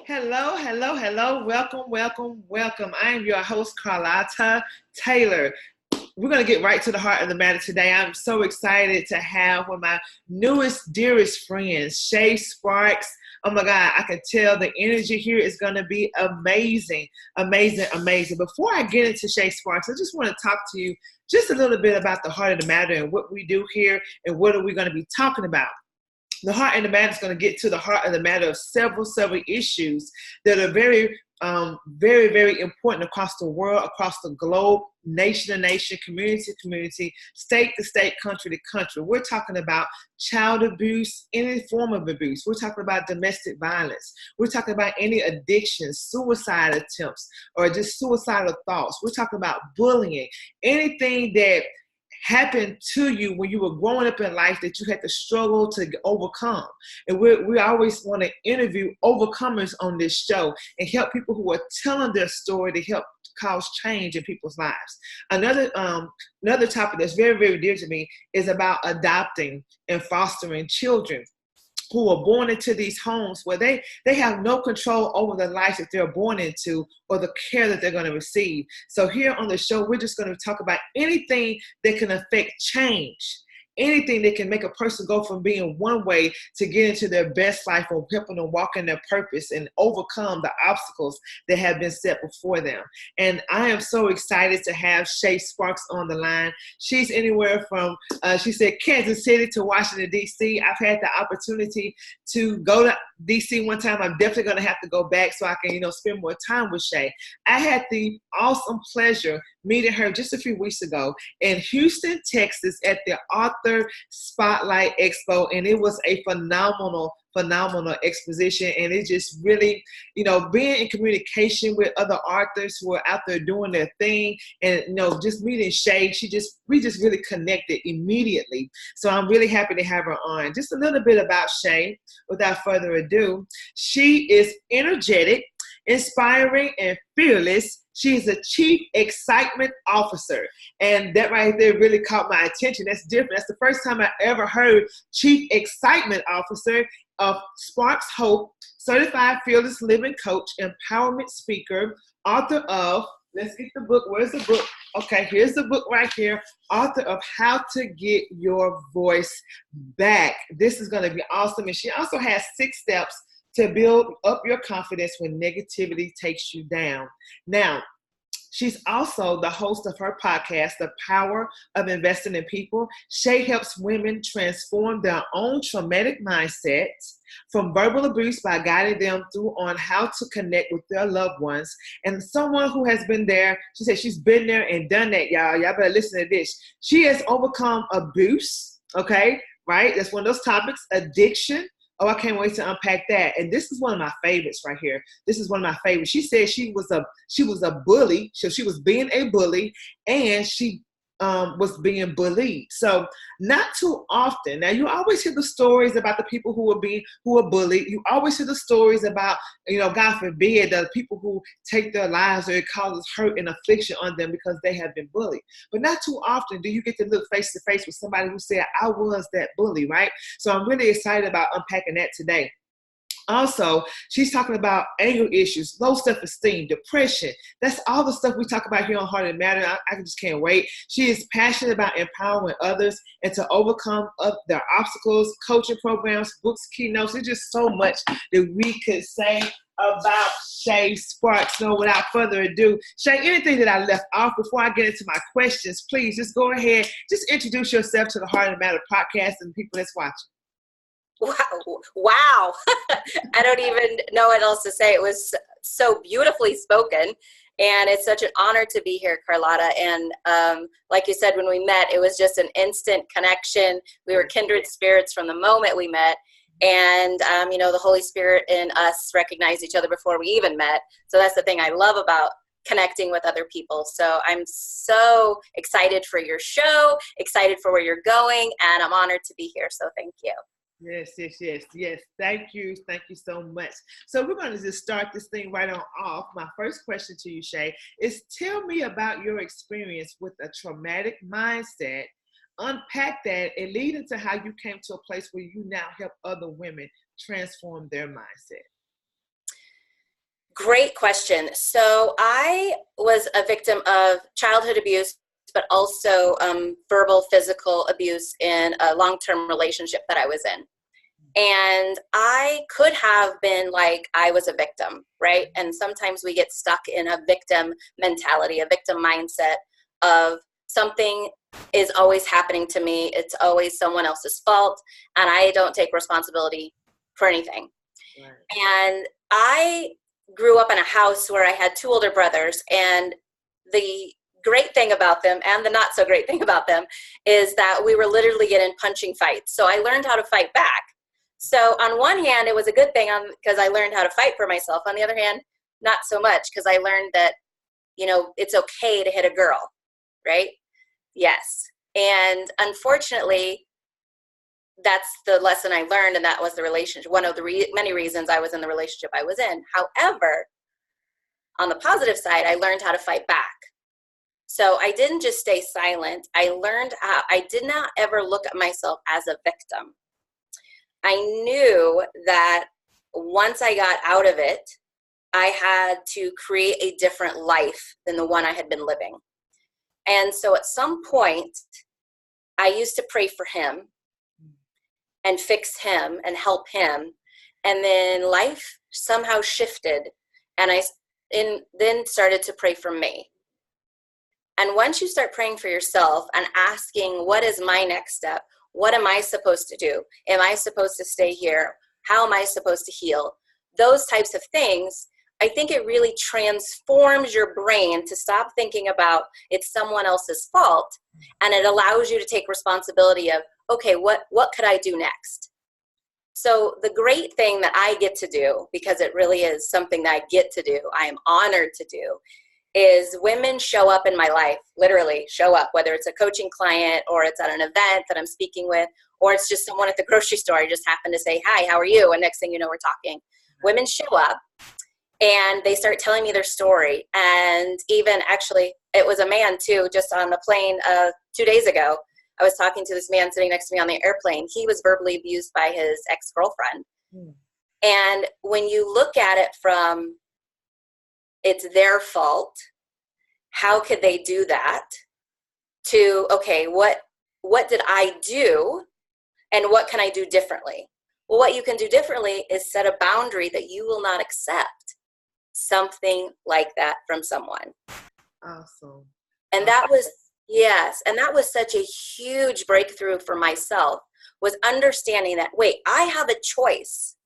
Hello, hello, hello. Welcome, welcome, welcome. I am your host, Carlotta Taylor. We're going to get right to the heart of the matter today. I'm so excited to have one of my newest, dearest friends, Shay Sparks. Oh my God, I can tell the energy here is going to be amazing, amazing, amazing. Before I get into Shay Sparks, I just want to talk to you just a little bit about the heart of the matter and what we do here and what are we going to be talking about. The heart and the matter is going to get to the heart of the matter of several issues that are very important across the world, across the globe, nation to nation, community to community, state to state, country to country. We're talking about child abuse, any form of abuse. We're talking about domestic violence. We're talking about any addictions, suicide attempts, or just suicidal thoughts. We're talking about bullying, anything that happened to you when you were growing up in life that you had to struggle to overcome. And we always want to interview overcomers on this show and help people who are telling their story to help cause change in people's lives. Another topic that's very dear to me is about adopting and fostering children who are born into these homes where they have no control over the life that they're born into or the care that they're going to receive. So here on the show, we're just going to talk about anything that can affect change, anything that can make a person go from being one way to get into their best life or helping them walk in their purpose and overcome the obstacles that have been set before them. And I am so excited to have Shay Sparks on the line. She's anywhere from, she said, Kansas City to Washington, D.C. I've had the opportunity to go to D.C. one time. I'm definitely going to have to go back so I can, spend more time with Shay. I had the awesome pleasure meeting her just a few weeks ago in Houston, Texas at the Author Spotlight Expo, and it was a phenomenal exposition. And it just really, being in communication with other authors who are out there doing their thing, and just meeting Shay, we just really connected immediately. So I'm really happy to have her on. Just a little bit about Shay, without further ado. She is energetic, inspiring, and fearless. She is a Chief Excitement Officer. And that right there really caught my attention. That's different. That's the first time I ever heard Chief Excitement Officer of Sparks Hope, Certified Fearless Living Coach, Empowerment Speaker, author of, let's get the book. Where's the book? Okay, here's the book right here. Author of How to Get Your Voice Back. This is going to be awesome. And she also has 6 steps to build up your confidence when negativity takes you down. Now, she's also the host of her podcast, The Power of Investing in People. Shay helps women transform their own traumatic mindsets from verbal abuse by guiding them through on how to connect with their loved ones. And someone who has been there, she said she's been there and done that, y'all. Y'all better listen to this. She has overcome abuse, okay, right? That's one of those topics, addiction. Oh, I can't wait to unpack that. And this is one of my favorites right here. This is one of my favorites. She said she was a bully. So she was being a bully, and she was being bullied. So not too often. Now, you always hear the stories about the people who are bullied. You always hear the stories about, God forbid, the people who take their lives or it causes hurt and affliction on them because they have been bullied. But not too often do you get to look face to face with somebody who said, I was that bully, right? So I'm really excited about unpacking that today. Also, she's talking about anger issues, low self-esteem, depression. That's all the stuff we talk about here on Heart and Matter. I just can't wait. She is passionate about empowering others and to overcome their obstacles, coaching programs, books, keynotes. There's just so much that we could say about Shay Sparks. So without further ado, Shay, anything that I left off before I get into my questions, please just go ahead, just introduce yourself to the Heart and Matter podcast and the people that's watching. Wow. I don't even know what else to say. It was so beautifully spoken, and it's such an honor to be here, Carlotta. And like you said, when we met, it was just an instant connection. We were kindred spirits from the moment we met. And, the Holy Spirit in us recognized each other before we even met. So that's the thing I love about connecting with other people. So I'm so excited for your show, excited for where you're going, and I'm honored to be here. So thank you. Yes. Thank you so much. So we're going to just start this thing right on off. My first question to you, Shay, is tell me about your experience with a traumatic mindset. Unpack that and lead into how you came to a place where you now help other women transform their mindset. Great question. So I was a victim of childhood abuse, but also verbal, physical abuse in a long-term relationship that I was in. And I could have been like, I was a victim, right? And sometimes we get stuck in a victim mentality, a victim mindset of something is always happening to me. It's always someone else's fault. And I don't take responsibility for anything. Right. And I grew up in a house where I had two older brothers. And the great thing about them and the not so great thing about them is that we were literally getting punching fights. So I learned how to fight back. So on one hand, it was a good thing because I learned how to fight for myself. On the other hand, not so much, because I learned that, you know, it's okay to hit a girl, right? Yes. And unfortunately, that's the lesson I learned, and that was the relationship. One of the many reasons I was in the relationship I was in. However, on the positive side, I learned how to fight back. So I didn't just stay silent. I learned how, I did not ever look at myself as a victim. I knew that once I got out of it, I had to create a different life than the one I had been living. And so at some point, I used to pray for him and fix him and help him. And then life somehow shifted, and I then started to pray for me. And once you start praying for yourself and asking, what is my next step? What am I supposed to do? Am I supposed to stay here? How am I supposed to heal? Those types of things, I think it really transforms your brain to stop thinking about it's someone else's fault, and it allows you to take responsibility of, okay, what could I do next? So the great thing that I get to do, because it really is something that I get to do, I am honored to do, is women show up in my life, literally show up, whether it's a coaching client or it's at an event that I'm speaking with, or it's just someone at the grocery store. I just happen to say, hi, how are you? And next thing you know, we're talking. Women show up and they start telling me their story. And even actually, it was a man too, just on the plane 2 days ago. I was talking to this man sitting next to me on the airplane. He was verbally abused by his ex-girlfriend. And when you look at it from, it's their fault, how could they do that, to, okay, what did I do and what can I do differently? Well, what you can do differently is set a boundary that you will not accept something like that from someone. Awesome. And that was, yes, and that was such a huge breakthrough for myself, was understanding that, wait, I have a choice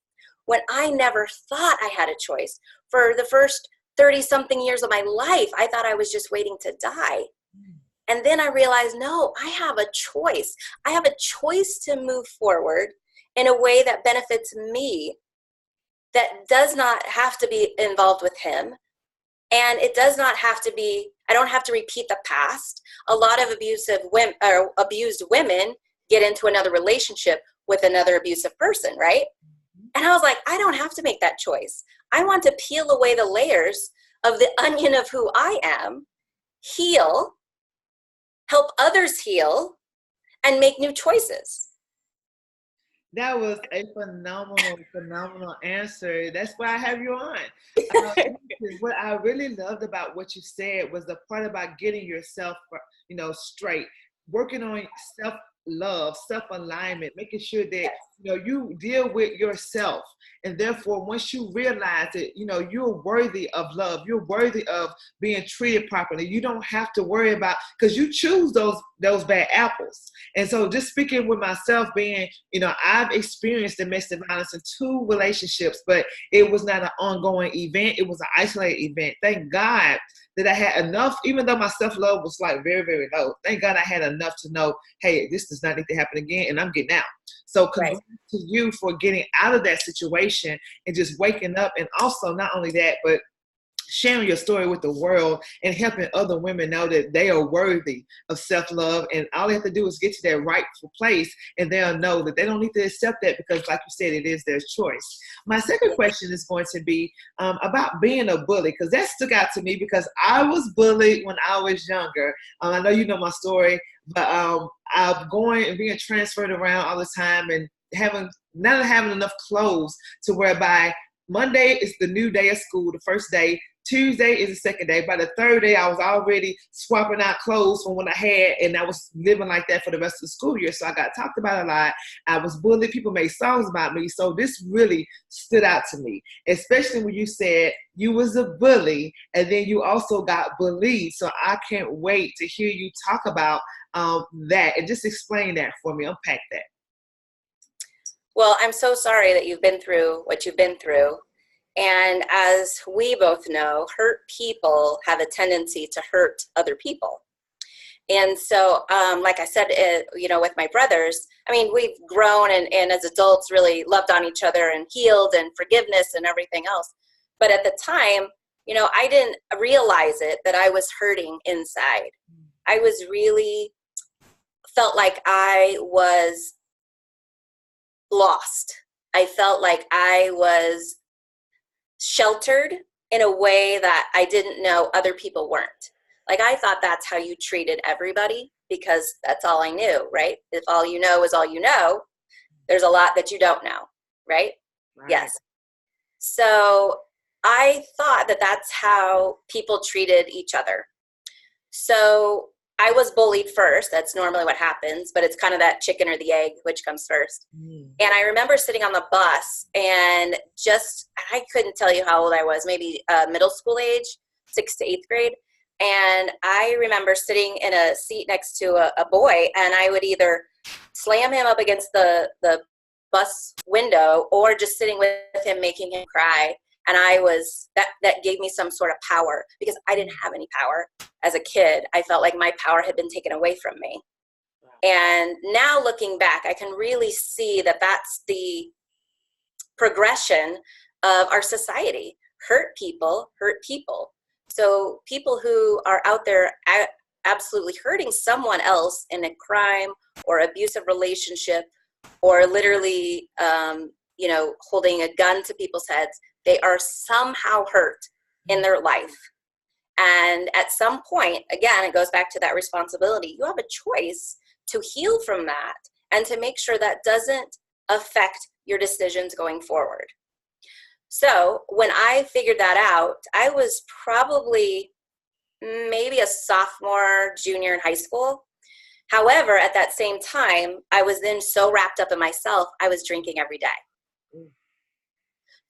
when I never thought I had a choice. For the first 30-something years of my life, I thought I was just waiting to die. And then I realized, no, I have a choice. I have a choice to move forward in a way that benefits me, that does not have to be involved with him. And it does not have to be, I don't have to repeat the past. A lot of abusive women or abused women get into another relationship with another abusive person, right? And I was like, I don't have to make that choice. I want to peel away the layers of the onion of who I am, heal, help others heal, and make new choices. That was a phenomenal answer. That's why I have you on. What I really loved about what you said was the part about getting yourself, straight, working on self-love, self-alignment, making sure that you deal with yourself. And therefore, once you realize that, you're worthy of love, you're worthy of being treated properly, you don't have to worry about, because you choose those bad apples. And so just speaking with myself being, I've experienced domestic violence in 2 relationships, but it was not an ongoing event. It was an isolated event. Thank God that I had enough, even though my self-love was like very, very low. Thank God I had enough to know, hey, this does not need to happen again, and I'm getting out. So congrats to you for getting out of that situation and just waking up. And also not only that, but sharing your story with the world and helping other women know that they are worthy of self-love. And all they have to do is get to that rightful place, and they'll know that they don't need to accept that, because like you said, it is their choice. My second question is going to be about being a bully, because that stuck out to me because I was bullied when I was younger. I know you know my story, but I'm going and being transferred around all the time and not having enough clothes to whereby Monday is the new day of school, the first day. Tuesday is the second day. By the third day, I was already swapping out clothes from what I had, and I was living like that for the rest of the school year. So I got talked about a lot. I was bullied. People made songs about me. So this really stood out to me, especially when you said you was a bully, and then you also got bullied. So I can't wait to hear you talk about that, and just explain that for me, unpack that. Well, I'm so sorry that you've been through what you've been through. And as we both know, hurt people have a tendency to hurt other people. And so, like I said, with my brothers, I mean, we've grown and as adults really loved on each other and healed and forgiveness and everything else. But at the time, I didn't realize it, that I was hurting inside. I was really felt like I was lost. I felt like I was sheltered in a way that I didn't know other people weren't. Like, I thought that's how you treated everybody because that's all I knew, right? If all you know is all you know, there's a lot that you don't know, right? Yes. So I thought that that's how people treated each other. So I was bullied first. That's normally what happens, but it's kind of that chicken or the egg, which comes first. And I remember sitting on the bus and I couldn't tell you how old I was, maybe middle school age, 6th to 8th grade. And I remember sitting in a seat next to a boy, and I would either slam him up against the bus window or just sitting with him, making him cry. And that gave me some sort of power because I didn't have any power as a kid. I felt like my power had been taken away from me. And now looking back, I can really see that that's the progression of our society. Hurt people hurt people. So people who are out there absolutely hurting someone else in a crime or abusive relationship, or literally, holding a gun to people's heads, they are somehow hurt in their life. And at some point, again, it goes back to that responsibility. You have a choice to heal from that and to make sure that doesn't affect your decisions going forward. So when I figured that out, I was probably maybe a sophomore, junior in high school. However, at that same time, I was then so wrapped up in myself, I was drinking every day.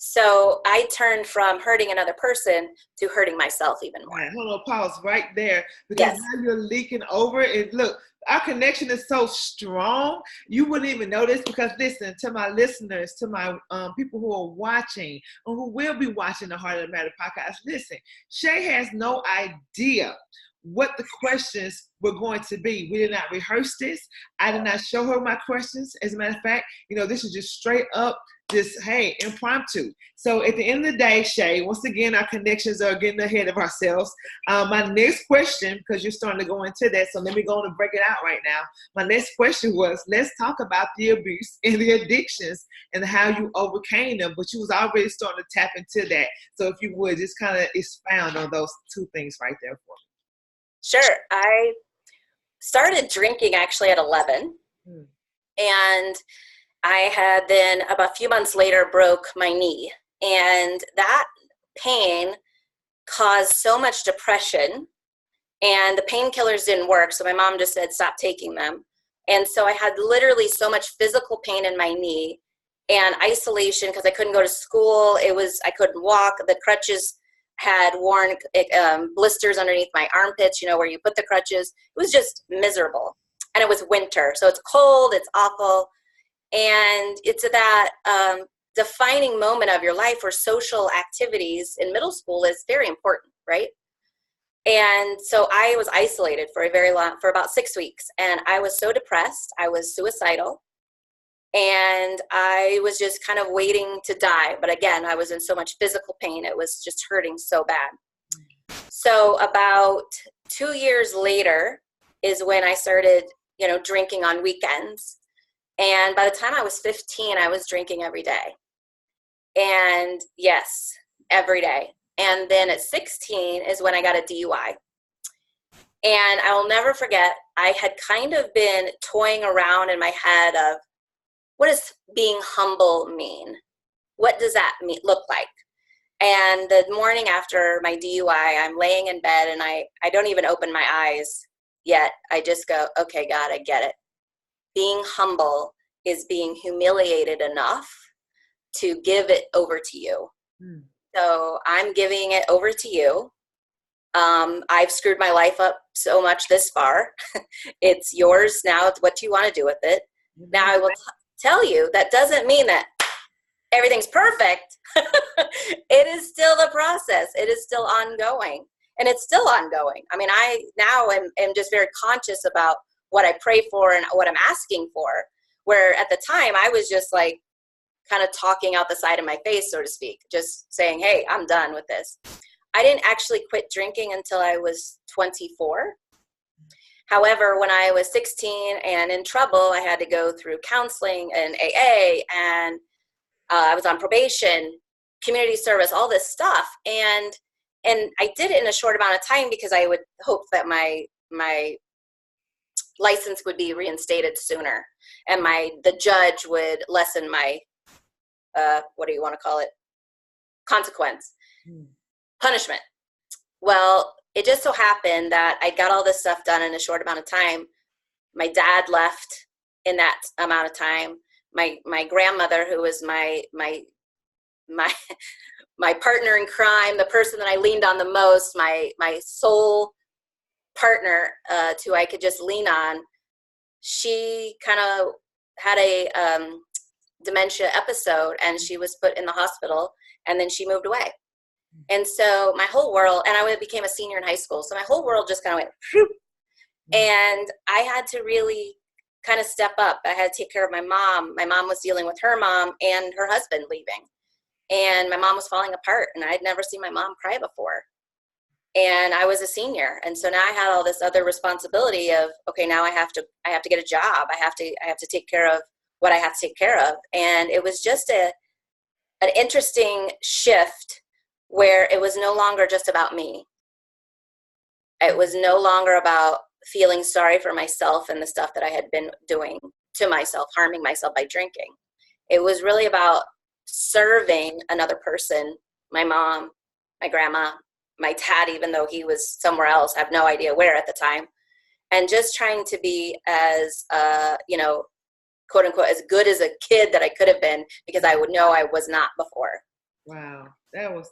So I turned from hurting another person to hurting myself even more. Right, hold on, pause right there, because now you're leaking over. And look, our connection is so strong, you wouldn't even know this. Because listen, to my listeners, to my people who are watching or who will be watching the Heart of the Matter podcast, listen, Shay has no idea what the questions were going to be. We did not rehearse this. I did not show her my questions. As a matter of fact, this is just straight up, just, hey, impromptu. So at the end of the day, Shay, once again, our connections are getting ahead of ourselves. My next question, because you're starting to go into that, so let me go on and break it out right now. My next question was, let's talk about the abuse and the addictions and how you overcame them. But you was already starting to tap into that. So if you would, just kind of expound on those two things right there for me. Sure. I started drinking actually at 11. And I had then about a few months later broke my knee. And that pain caused so much depression. And the painkillers didn't work. So my mom just said, stop taking them. And so I had literally so much physical pain in my knee and isolation because I couldn't go to school. I couldn't walk. The crutches had worn blisters underneath my armpits, where you put the crutches. It was just miserable. And it was winter. So it's cold, it's awful. And it's that defining moment of your life where social activities in middle school is very important, right? And so I was isolated for about 6 weeks. And I was so depressed. I was suicidal. And I was just kind of waiting to die. But again, I was in so much physical pain. It was just hurting so bad. So about 2 years later is when I started, drinking on weekends. And by the time I was 15, I was drinking every day. And yes, every day. And then at 16 is when I got a DUI. And I will never forget, I had kind of been toying around in my head of, what does being humble mean? What does that look like? And the morning after my DUI, I'm laying in bed and I don't even open my eyes yet. I just go, okay, God, I get it. Being humble is being humiliated enough to give it over to you. Mm. So I'm giving it over to you. I've screwed my life up so much this far. It's yours now. It's what do you want to do with it? Mm-hmm. Now I will tell you that doesn't mean that everything's perfect. It is still the process. It is still ongoing, and it's still ongoing. I mean, I now am just very conscious about what I pray for and what I'm asking for, where at the time I was just like kind of talking out the side of my face, so to speak, just saying, hey, I'm done with this. I didn't actually quit drinking until I was 24. However, when I was 16 and in trouble, I had to go through counseling and AA, and I was on probation, community service, all this stuff. And I did it in a short amount of time because I would hope that my license would be reinstated sooner, and the judge would lessen my, what do you want to call it? Consequence. Punishment. Well, it just so happened that I got all this stuff done in a short amount of time. My dad left in that amount of time. My grandmother, who was my partner in crime, the person that I leaned on the most, my sole partner, who I could just lean on, she kind of had a dementia episode, and she was put in the hospital, and then she moved away. And so my whole world, and I became a senior in high school, so my whole world just kind of went, whoop, and I had to really kind of step up. I had to take care of my mom. My mom was dealing with her mom and her husband leaving, and my mom was falling apart, and I'd never seen my mom cry before. And I was a senior, and so now I had all this other responsibility of, okay, now I have to get a job. I have to take care of what I have to take care of. And it was just an interesting shift where it was no longer just about me. It was no longer about feeling sorry for myself and the stuff that I had been doing to myself, harming myself by drinking. It was really about serving another person, my mom, my grandma, my dad, even though he was somewhere else, I have no idea where at the time, and just trying to be as, quote unquote, as good as a kid that I could have been, because I would know I was not before. Wow. That was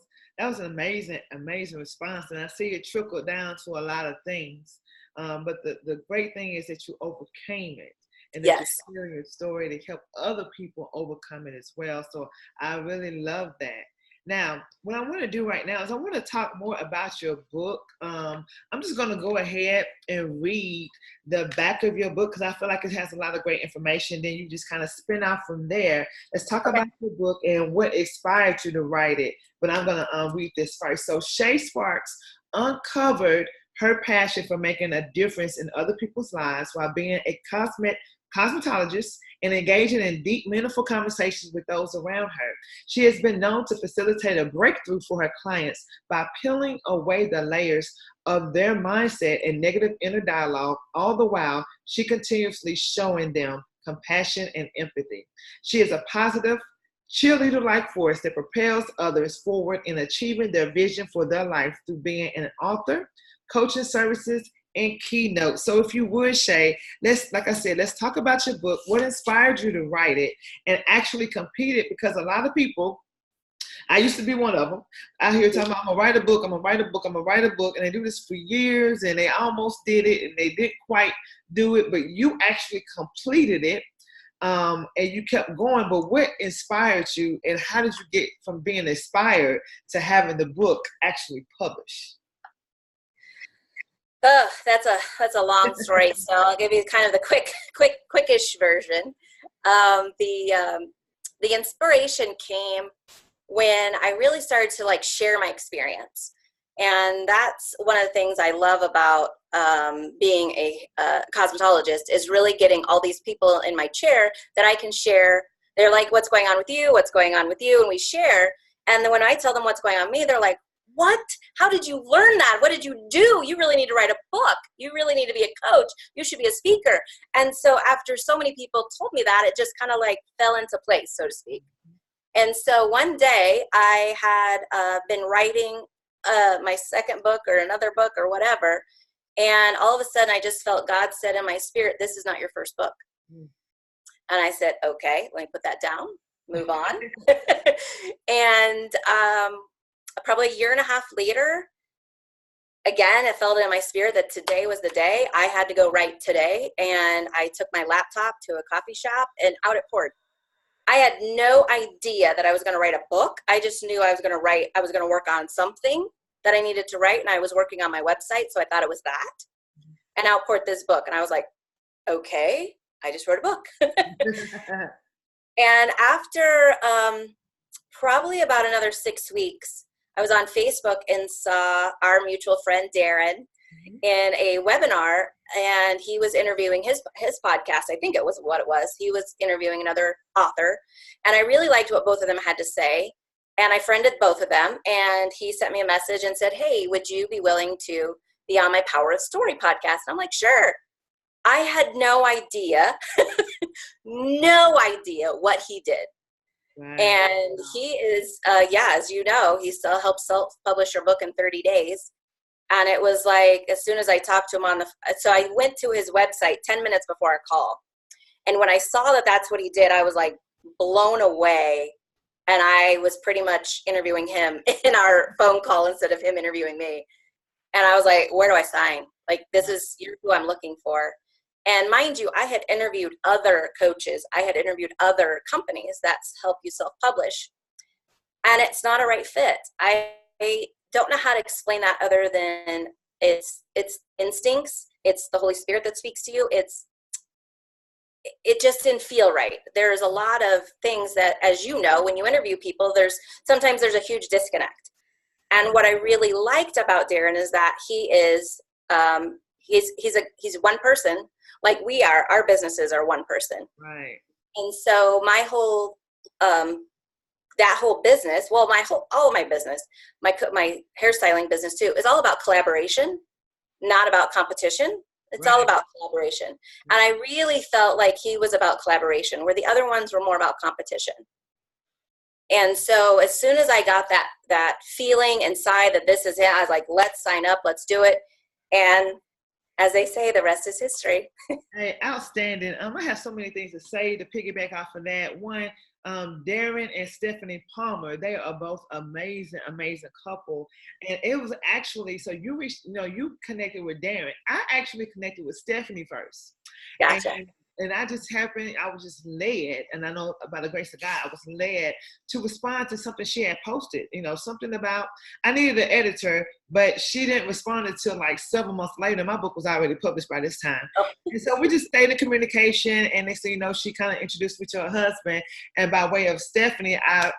an amazing response. And I see it trickle down to a lot of things. But the great thing is that you overcame it. And that Yes. you share your story to help other people overcome it as well. So I really love that. Now, what I want to do right now is I want to talk more about your book. I'm just going to go ahead and read the back of your book because I feel like it has a lot of great information. Then you just kind of spin off from there. Let's talk about your book and what inspired you to write it. But I'm going to read this first. So Shay Sparks uncovered her passion for making a difference in other people's lives while being a cosmetologist and engaging in deep, meaningful conversations with those around her. She has been known to facilitate a breakthrough for her clients by peeling away the layers of their mindset and negative inner dialogue, all the while she continuously showing them compassion and empathy. She is a positive, cheerleader-like force that propels others forward in achieving their vision for their life through being an author, coaching services, and keynote. So if you would, Shay, let's talk about your book. What inspired you to write it and actually complete it? Because a lot of people, I used to be one of them, out here talking about, I'm gonna write a book, and they do this for years, and they almost did it, and they didn't quite do it, but you actually completed it, and you kept going. But what inspired you, and how did you get from being inspired to having the book actually published? Oh, that's a long story. So I'll give you kind of the quickish version. The inspiration came when I really started to share my experience. And that's one of the things I love about being a cosmetologist, is really getting all these people in my chair that I can share. They're like, what's going on with you? What's going on with you? And we share. And then when I tell them what's going on with me, they're like, what? How did you learn that? What did you do? You really need to write a book. You really need to be a coach. You should be a speaker. And so after so many people told me that, it just kind of fell into place, so to speak. And so one day I had been writing my second book or another book or whatever. And all of a sudden I just felt God said in my spirit, this is not your first book. Mm. And I said, okay, let me put that down, move on. And probably a year and a half later, again, it felt in my spirit that today was the day. I had to go write today. And I took my laptop to a coffee shop and out it poured. I had no idea that I was going to write a book. I just knew I was going to work on something that I needed to write. And I was working on my website. So I thought it was that. And out poured this book. And I was like, okay, I just wrote a book. And after probably about another 6 weeks, I was on Facebook and saw our mutual friend, Darren, in a webinar, and he was interviewing his podcast. I think it was what it was. He was interviewing another author, and I really liked what both of them had to say. And I friended both of them, and he sent me a message and said, hey, would you be willing to be on my Power of Story podcast? And I'm like, sure. I had no idea, what he did. Right. And he is, as you know, he still helps self-publish your book in 30 days. And it was like, as soon as I talked to him so I went to his website 10 minutes before our call. And when I saw that that's what he did, I was like blown away. And I was pretty much interviewing him in our phone call instead of him interviewing me. And I was like, where do I sign? Like, you're who I'm looking for. And mind you, I had interviewed other coaches. I had interviewed other companies that help you self-publish. And it's not a right fit. I don't know how to explain that other than it's instincts. It's the Holy Spirit that speaks to you. It just didn't feel right. There's a lot of things that, as you know, when you interview people, sometimes there's a huge disconnect. And what I really liked about Darren is that he is, he's one person, like we are. Our businesses are one person. Right. And so my whole, that whole business, well, all of my business, my hairstyling business too, is all about collaboration, not about competition. It's all about collaboration. And I really felt like he was about collaboration, where the other ones were more about competition. And so as soon as I got that feeling inside that this is it, I was like, let's sign up, let's do it. And as they say, the rest is history. Hey, outstanding. I have so many things to say to piggyback off of that. One, Darren and Stephanie Palmer, they are both amazing couple. And it was actually, so you connected with Darren. I actually connected with Stephanie first. Gotcha. And I was just led, and I know by the grace of God, I was led to respond to something she had posted, something about, I needed an editor, but she didn't respond until like several months later. My book was already published by this time. Oh. And so we just stayed in communication, and next thing you know, she kind of introduced me to her husband, and by way of Stephanie, I,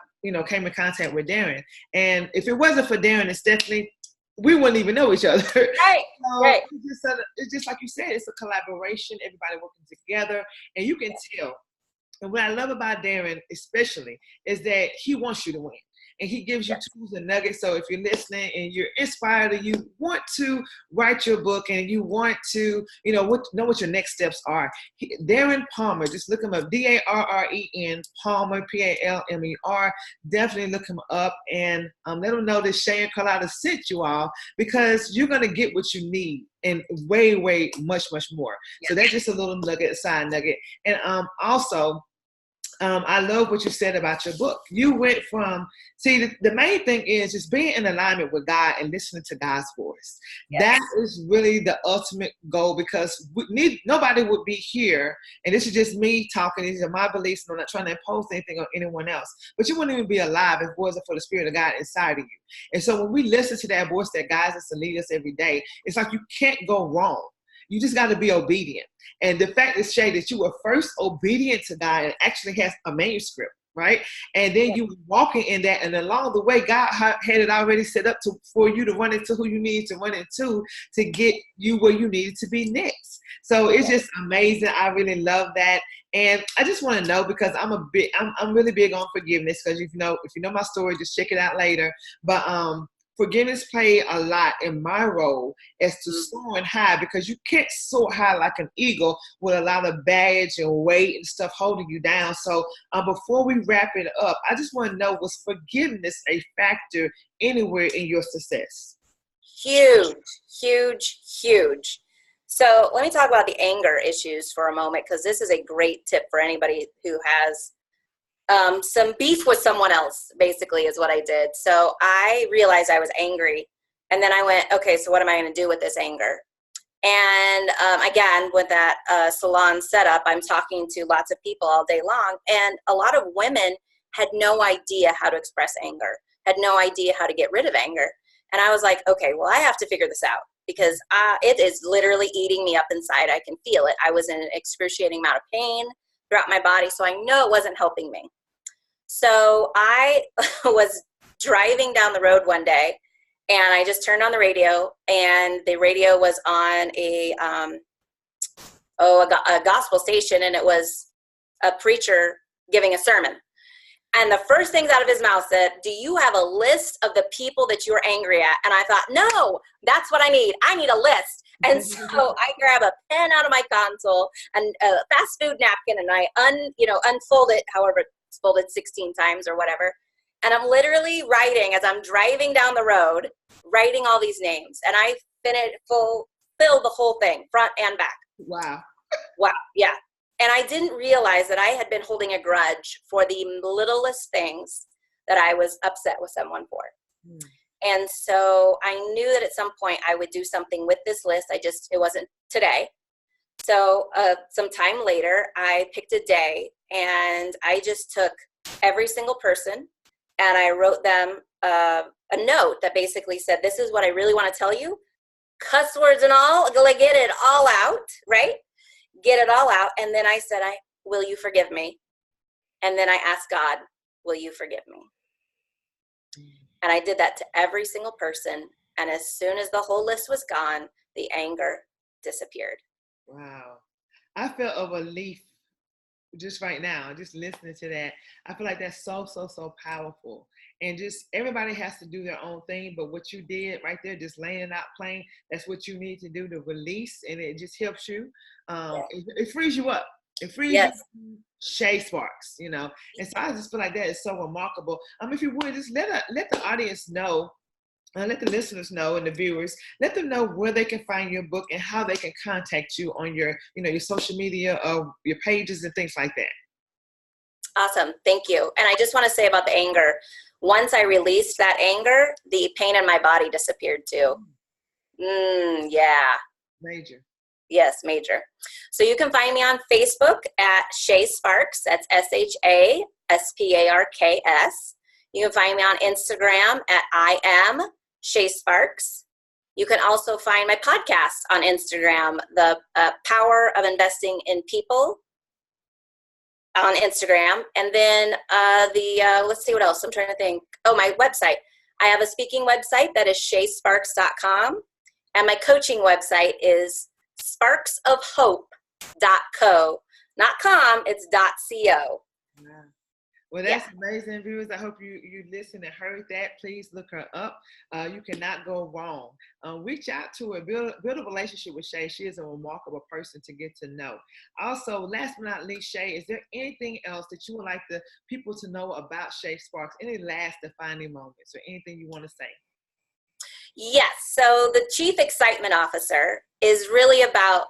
came in contact with Darren. And if it wasn't for Darren and Stephanie, we wouldn't even know each other. Right, right. It's just like you said, it's a collaboration, everybody working together, and you can tell. And what I love about Darren especially is that he wants you to win. And he gives you tools and nuggets. So if you're listening and you're inspired and you want to write your book and you want to, know what your next steps are, Darren Palmer, just look him up, Darren Palmer, Palmer. Definitely look him up and let him know that Shay and Carlotta sent you all, because you're going to get what you need and way, way, much, much more. Yeah. So that's just a little nugget, side nugget. And also, I love what you said about your book. You went from, the main thing is just being in alignment with God and listening to God's voice. Yes. That is really the ultimate goal, because nobody would be here, and this is just me talking, these are my beliefs, and I'm not trying to impose anything on anyone else, but you wouldn't even be alive if it wasn't for the Spirit of God inside of you. And so when we listen to that voice that guides us and leads us every day, it's like you can't go wrong. You just got to be obedient. And the fact is, Shay, that you were first obedient to God and actually has a manuscript, right? And then you were walking in that, and along the way, God had it already set up for you to run into who you need to run into to get you where you needed to be next. So it's just amazing. I really love that. And I just want to know, because I'm really big on forgiveness, because if you know my story, just check it out later. But forgiveness played a lot in my role as to soaring high, because you can't soar high like an eagle with a lot of baggage and weight and stuff holding you down. So before we wrap it up, I just want to know, was forgiveness a factor anywhere in your success? Huge, huge, huge. So let me talk about the anger issues for a moment, because this is a great tip for anybody who has some beef with someone else, basically, is what I did. So I realized I was angry. And then I went, okay, so what am I going to do with this anger? And again, with that salon setup, I'm talking to lots of people all day long. And a lot of women had no idea how to express anger, had no idea how to get rid of anger. And I was like, okay, well, I have to figure this out, because it is literally eating me up inside. I can feel it. I was in an excruciating amount of pain throughout my body, so I know it wasn't helping me. So I was driving down the road one day, and I just turned on the radio, and the radio was on a gospel station, and it was a preacher giving a sermon. And the first things out of his mouth said, "Do you have a list of the people that you are angry at?" And I thought, no, that's what I need. I need a list. And so I grab a pen out of my console and a fast food napkin, and I unfold it, however it's folded 16 times or whatever. And I'm literally writing, as I'm driving down the road, writing all these names. And I filled the whole thing, front and back. Wow. Wow. Yeah. And I didn't realize that I had been holding a grudge for the littlest things that I was upset with someone for. Mm. And so I knew that at some point I would do something with this list. It wasn't today. So some time later, I picked a day, and I just took every single person, and I wrote them a note that basically said, this is what I really want to tell you. Cuss words and all, like, get it all out, right? Get it all out. And then I said, will you forgive me? And then I asked God, will you forgive me? And I did that to every single person. And as soon as the whole list was gone, the anger disappeared. Wow. I feel a relief just right now, just listening to that. I feel like that's so, so, so powerful. And just everybody has to do their own thing. But what you did right there, just laying it out plain, that's what you need to do to release. And it just helps you. It frees you up. It frees you. Shay Sparks, And so I just feel like that is so remarkable. If you would, just let the audience know, let the listeners know, and the viewers, let them know where they can find your book and how they can contact you on your, your social media, your pages and things like that. Awesome. Thank you. And I just want to say about the anger, once I released that anger, the pain in my body disappeared too. Yeah. Major. Yes, major. So you can find me on Facebook at Shay Sparks. That's SHASPARKS. You can find me on Instagram at I am Shay Sparks. You can also find my podcast on Instagram, The Power of Investing in People, on Instagram. And then let's see what else. I'm trying to think. Oh, my website. I have a speaking website that is shaysparks.com. And my coaching website is sparksofhope.co. Not com, it's .co. Wow. Well, that's amazing, viewers. I hope you listened and heard that. Please look her up. You cannot go wrong. Reach out to her. Build a relationship with Shay. She is a remarkable person to get to know. Also, last but not least, Shay, is there anything else that you would like the people to know about Shay Sparks? Any last defining moments or anything you want to say? Yes. So the Chief Excitement Officer is really about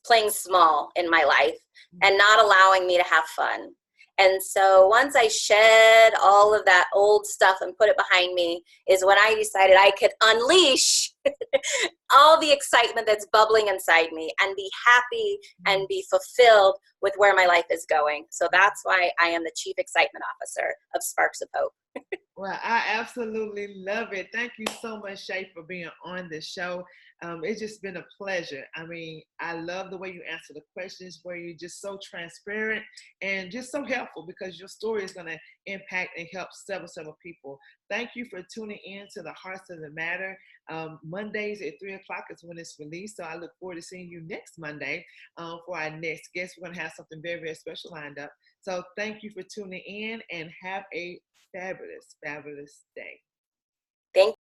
playing small in my life and not allowing me to have fun. And so once I shed all of that old stuff and put it behind me is when I decided I could unleash all the excitement that's bubbling inside me and be happy and be fulfilled with where my life is going. So that's why I am the Chief Excitement Officer of Sparks of Hope. Well, I absolutely love it. Thank you so much, Shay, for being on the show. It's just been a pleasure. I mean, I love the way you answer the questions, where you're just so transparent and just so helpful, because your story is going to impact and help several people. Thank you for tuning in to the Hearts of the Matter. Mondays at 3 o'clock is when it's released. So I look forward to seeing you next Monday for our next guest. We're going to have something very, very special lined up. So thank you for tuning in, and have a fabulous, fabulous day.